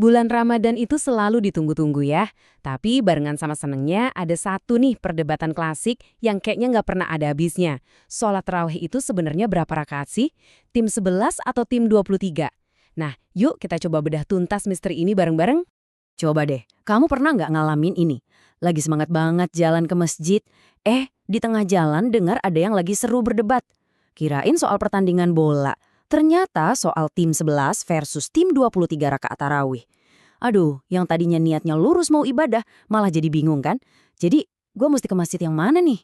Bulan Ramadan itu selalu ditunggu-tunggu ya. Tapi barengan sama senengnya ada satu nih perdebatan klasik yang kayaknya nggak pernah ada habisnya. Sholat tarawih itu sebenarnya berapa rakaat sih? Tim 11 atau tim 23? Nah, yuk kita coba bedah tuntas misteri ini bareng-bareng. Coba deh, kamu pernah nggak ngalamin ini? Lagi semangat banget jalan ke masjid, di tengah jalan dengar ada yang lagi seru berdebat. Kirain soal pertandingan bola, ternyata soal tim 11 versus tim 23 rakaat tarawih. Aduh, yang tadinya niatnya lurus mau ibadah, malah jadi bingung kan? Jadi, gue mesti ke masjid yang mana nih?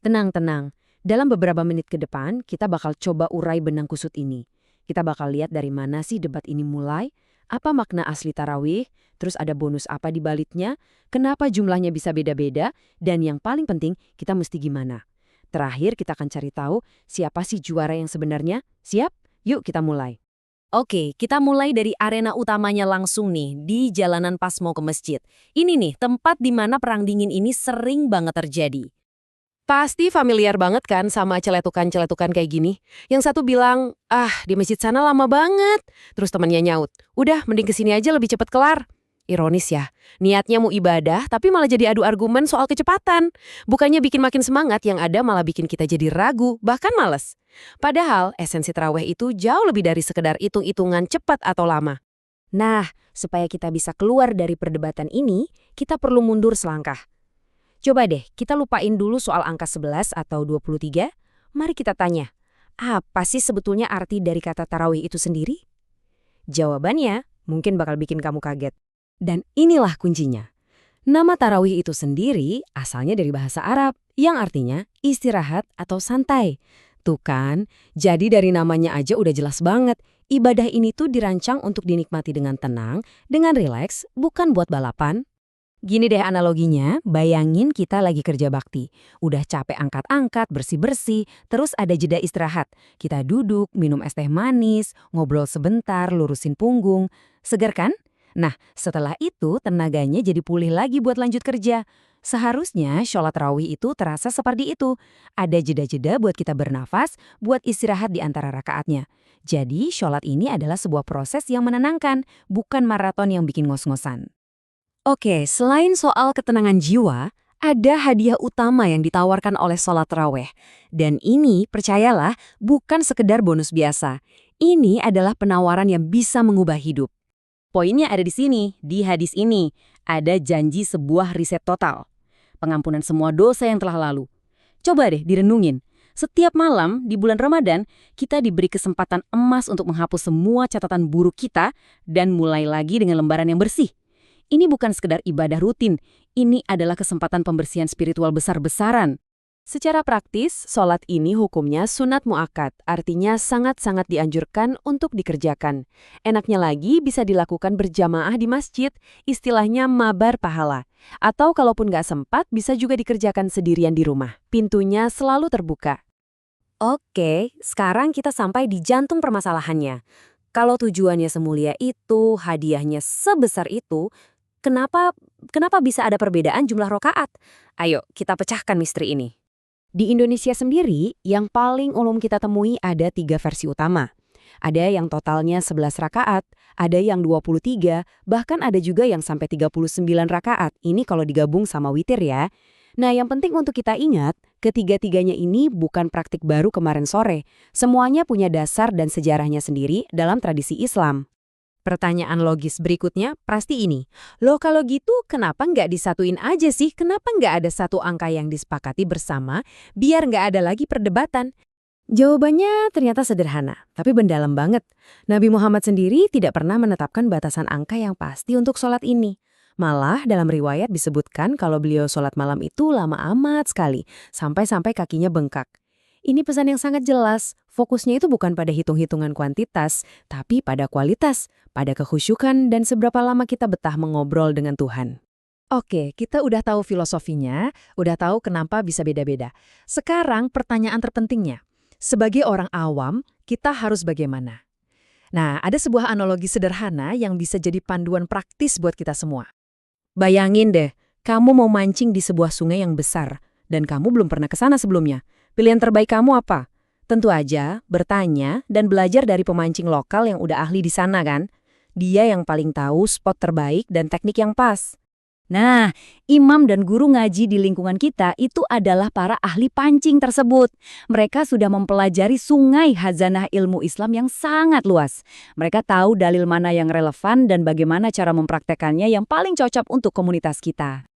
Tenang-tenang, dalam beberapa menit ke depan kita bakal coba urai benang kusut ini. Kita bakal lihat dari mana sih debat ini mulai, apa makna asli tarawih, terus ada bonus apa di baliknya, kenapa jumlahnya bisa beda-beda, dan yang paling penting kita mesti gimana. Terakhir kita akan cari tahu siapa sih juara yang sebenarnya. Siap? Yuk kita mulai. Oke, kita mulai dari arena utamanya langsung nih, di jalanan pas mau ke masjid. Ini nih, tempat di mana perang dingin ini sering banget terjadi. Pasti familiar banget kan sama celetukan-celetukan kayak gini. Yang satu bilang, di masjid sana lama banget. Terus temannya nyaut, udah mending kesini aja lebih cepet kelar. Ironis ya, niatnya mau ibadah tapi malah jadi adu argumen soal kecepatan. Bukannya bikin makin semangat, yang ada malah bikin kita jadi ragu, bahkan males. Padahal esensi tarawih itu jauh lebih dari sekedar hitung-hitungan cepat atau lama. Nah, supaya kita bisa keluar dari perdebatan ini, kita perlu mundur selangkah. Coba deh, kita lupain dulu soal angka 11 atau 23. Mari kita tanya, apa sih sebetulnya arti dari kata tarawih itu sendiri? Jawabannya mungkin bakal bikin kamu kaget. Dan inilah kuncinya. Nama tarawih itu sendiri asalnya dari bahasa Arab, yang artinya istirahat atau santai. Tuh kan, jadi dari namanya aja udah jelas banget. Ibadah ini tuh dirancang untuk dinikmati dengan tenang, dengan rileks, bukan buat balapan. Gini deh analoginya, bayangin kita lagi kerja bakti. Udah capek angkat-angkat, bersih-bersih, terus ada jeda istirahat. Kita duduk, minum es teh manis, ngobrol sebentar, lurusin punggung. Segar kan? Nah, setelah itu tenaganya jadi pulih lagi buat lanjut kerja. Seharusnya sholat tarawih itu terasa seperti itu. Ada jeda-jeda buat kita bernafas, buat istirahat di antara rakaatnya. Jadi, sholat ini adalah sebuah proses yang menenangkan, bukan maraton yang bikin ngos-ngosan. Oke, selain soal ketenangan jiwa, ada hadiah utama yang ditawarkan oleh sholat tarawih. Dan ini, percayalah, bukan sekedar bonus biasa. Ini adalah penawaran yang bisa mengubah hidup. Poinnya ada di sini, di hadis ini. Ada janji sebuah riset total. Pengampunan semua dosa yang telah lalu. Coba deh direnungin. Setiap malam di bulan Ramadan, kita diberi kesempatan emas untuk menghapus semua catatan buruk kita dan mulai lagi dengan lembaran yang bersih. Ini bukan sekedar ibadah rutin, ini adalah kesempatan pembersihan spiritual besar-besaran. Secara praktis, sholat ini hukumnya sunat muakkad, artinya sangat-sangat dianjurkan untuk dikerjakan. Enaknya lagi bisa dilakukan berjamaah di masjid, istilahnya mabar pahala. Atau kalaupun nggak sempat, bisa juga dikerjakan sendirian di rumah. Pintunya selalu terbuka. Oke, sekarang kita sampai di jantung permasalahannya. Kalau tujuannya semulia itu, hadiahnya sebesar itu, kenapa bisa ada perbedaan jumlah rakaat? Ayo, kita pecahkan misteri ini. Di Indonesia sendiri, yang paling umum kita temui ada 3 versi utama. Ada yang totalnya 11 rakaat, ada yang 23, bahkan ada juga yang sampai 39 rakaat. Ini kalau digabung sama witir ya. Nah, yang penting untuk kita ingat, ketiga-tiganya ini bukan praktik baru kemarin sore. Semuanya punya dasar dan sejarahnya sendiri dalam tradisi Islam. Pertanyaan logis berikutnya pasti ini. Loh kalau gitu kenapa nggak disatuin aja sih? Kenapa nggak ada satu angka yang disepakati bersama biar nggak ada lagi perdebatan? Jawabannya ternyata sederhana, tapi mendalam banget. Nabi Muhammad sendiri tidak pernah menetapkan batasan angka yang pasti untuk sholat ini. Malah dalam riwayat disebutkan kalau beliau sholat malam itu lama amat sekali, sampai-sampai kakinya bengkak. Ini pesan yang sangat jelas, fokusnya itu bukan pada hitung-hitungan kuantitas, tapi pada kualitas, pada kekhusyukan dan seberapa lama kita betah mengobrol dengan Tuhan. Oke, kita udah tahu filosofinya, udah tahu kenapa bisa beda-beda. Sekarang pertanyaan terpentingnya, sebagai orang awam, kita harus bagaimana? Nah, ada sebuah analogi sederhana yang bisa jadi panduan praktis buat kita semua. Bayangin deh, kamu mau mancing di sebuah sungai yang besar, dan kamu belum pernah ke sana sebelumnya. Pilihan terbaik kamu apa? Tentu aja, bertanya dan belajar dari pemancing lokal yang udah ahli di sana kan? Dia yang paling tahu spot terbaik dan teknik yang pas. Nah, imam dan guru ngaji di lingkungan kita itu adalah para ahli pancing tersebut. Mereka sudah mempelajari sungai khazanah ilmu Islam yang sangat luas. Mereka tahu dalil mana yang relevan dan bagaimana cara mempraktekannya yang paling cocok untuk komunitas kita.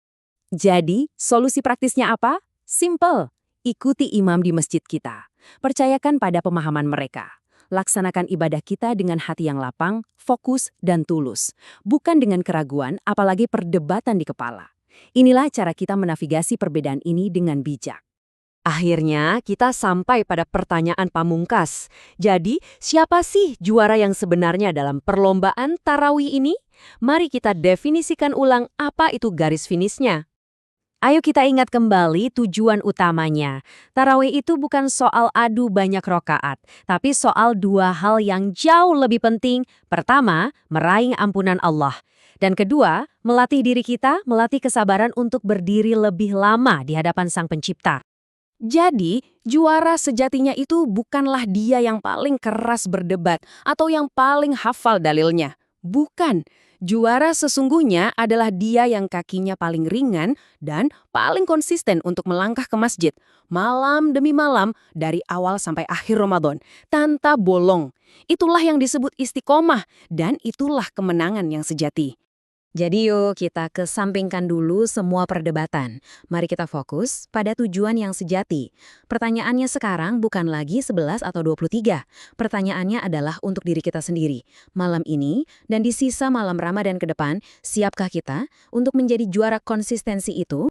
Jadi, solusi praktisnya apa? Simple. Ikuti imam di masjid kita. Percayakan pada pemahaman mereka. Laksanakan ibadah kita dengan hati yang lapang, fokus, dan tulus. Bukan dengan keraguan, apalagi perdebatan di kepala. Inilah cara kita menavigasi perbedaan ini dengan bijak. Akhirnya, kita sampai pada pertanyaan pamungkas. Jadi, siapa sih juara yang sebenarnya dalam perlombaan tarawih ini? Mari kita definisikan ulang apa itu garis finishnya. Ayo kita ingat kembali tujuan utamanya. Tarawih itu bukan soal adu banyak rokaat, tapi soal dua hal yang jauh lebih penting. Pertama, meraih ampunan Allah. Dan kedua, melatih diri kita, melatih kesabaran untuk berdiri lebih lama di hadapan Sang Pencipta. Jadi, juara sejatinya itu bukanlah dia yang paling keras berdebat atau yang paling hafal dalilnya. Bukan. Juara sesungguhnya adalah dia yang kakinya paling ringan dan paling konsisten untuk melangkah ke masjid malam demi malam dari awal sampai akhir Ramadan tanpa bolong. Itulah yang disebut istiqomah dan itulah kemenangan yang sejati. Jadi yuk kita kesampingkan dulu semua perdebatan. Mari kita fokus pada tujuan yang sejati. Pertanyaannya sekarang bukan lagi 11 atau 23. Pertanyaannya adalah untuk diri kita sendiri. Malam ini dan di sisa malam Ramadan ke depan, siapkah kita untuk menjadi juara konsistensi itu?